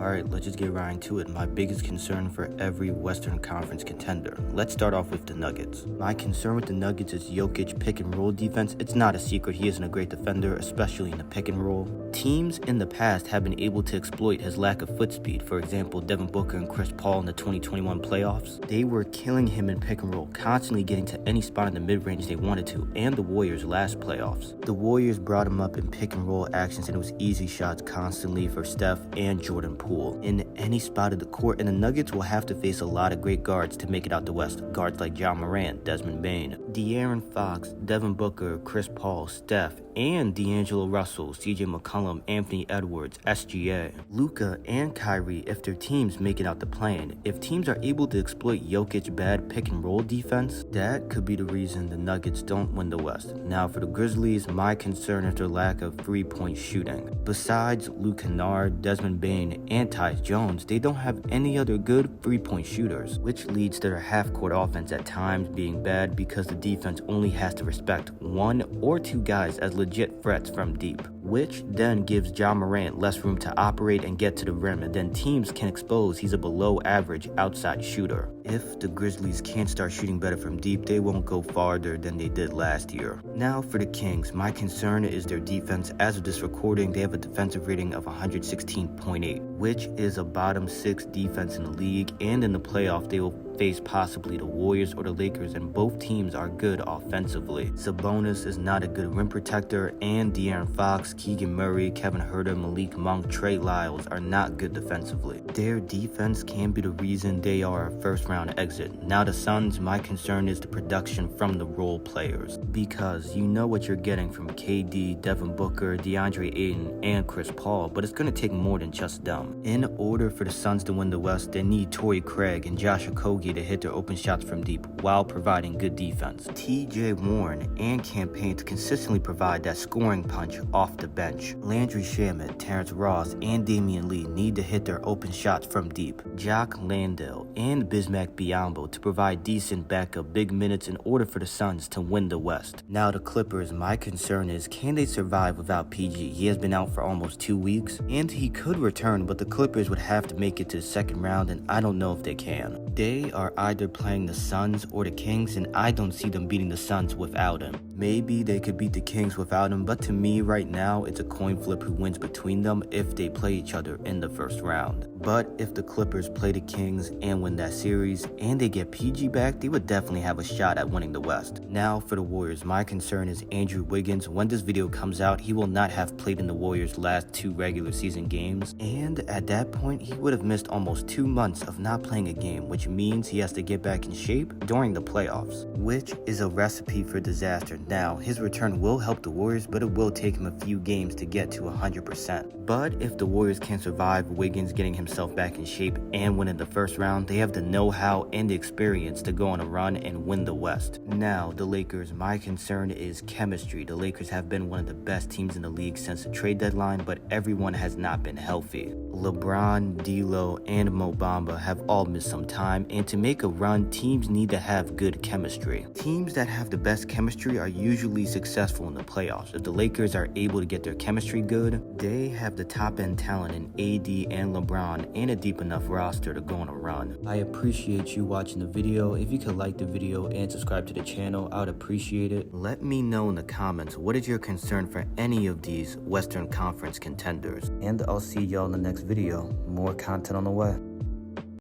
Alright, let's just get right into it. My biggest concern for every Western Conference contender. Let's start off with the Nuggets. My concern with the Nuggets is Jokic pick and roll defense. It's not a secret he isn't a great defender, especially in the pick and roll. Teams in the past have been able to exploit his lack of foot speed. For example, Devin Booker and Chris Paul in the 2021 playoffs. They were killing him in pick and roll, constantly getting to any spot in the mid-range they wanted to, and the Warriors last playoffs. The Warriors brought him up in pick and roll actions, and it was easy shots constantly for Steph and Jordan Poole in any spot of the court, and the Nuggets will have to face a lot of great guards to make it out the West. Guards like jamorant, Desmond Bane, De'Aaron Fox, Devin Booker, Chris Paul, Steph, and D'Angelo Russell, CJ McCollum, Anthony Edwards, SGA, Luka, and Kyrie if their teams make it out the play-in. If teams are able to exploit Jokic's bad pick and roll defense, that could be the reason the Nuggets don't win the West. Now for the Grizzlies, my concern is their lack of three-point shooting. Besides Luke Kennard, Desmond Bane, and Tyus Jones, they don't have any other good three-point shooters, which leads to their half-court offense at times being bad because the defense only has to respect one or two guys as legit threats from deep, which then gives jamorant less room to operate and get to the rim, and then teams can expose he's a below-average outside shooter. If the Grizzlies can't start shooting better from deep, they won't go farther than they did last year. Now for the Kings, my concern is their defense. As of this recording, they have a defensive rating of 116.8, which is a bottom 6 defense in the league, and in the playoff they will face possibly the Warriors or the Lakers, and both teams are good offensively. Sabonis is not a good rim protector, and De'Aaron Fox, Keegan Murray, Kevin Huerter, Malik Monk, Trey Lyles are not good defensively. Their defense can be the reason they are a first-round exit. Now the Suns, my concern is the production from the role players, because you know what you're getting from KD, Devin Booker, DeAndre Ayton, and Chris Paul, but it's going to take more than just them. In order for the Suns to win the West, they need Torrey Craig and Josh Okogie to hit their open shots from deep while providing good defense. TJ Warren and campaign to consistently provide that scoring punch off the bench. Landry Shamet, Terrence Ross, and Damian Lee need to hit their open shots from deep. Jock Landale and Bismack Biyombo to provide decent backup big minutes in order for the Suns to win the West. Now the Clippers, my concern is can they survive without PG? He has been out for almost 2 weeks, and he could return, but the Clippers would have to make it to the second round, and I don't know if they can. They are either playing the Suns or the Kings, and I don't see them beating the Suns without him. Maybe they could beat the Kings without him, but to me right now it's a coin flip who wins between them if they play each other in the first round. But if the Clippers play the Kings and win that series and they get PG back, they would definitely have a shot at winning the West. Now for the Warriors, my concern is Andrew Wiggins. When this video comes out, he will not have played in the Warriors' last 2 regular season games, and at that point he would have missed almost 2 months of not playing a game, which means he has to get back in shape during the playoffs, which is a recipe for disaster. Now his return will help the Warriors, but it will take him a few games to get to 100%. But if the Warriors can survive Wiggins getting himself back in shape and win in the first round, they have the know-how and the experience to go on a run and win the West. Now the Lakers, my concern is chemistry. The Lakers have been one of the best teams in the league since the trade deadline, but everyone has not been healthy. LeBron, D'Lo, and Mo Bamba have all missed some time, and to make a run, teams need to have good chemistry. Teams that have the best chemistry are usually successful in the playoffs. If the Lakers are able to get their chemistry good, they have the top-end talent in AD and LeBron and a deep enough roster to go on a run. I appreciate you watching the video. If you could like the video and subscribe to the channel, I would appreciate it. Let me know in the comments, what is your concern for any of these Western Conference contenders? And I'll see y'all in the next video. More content on the way.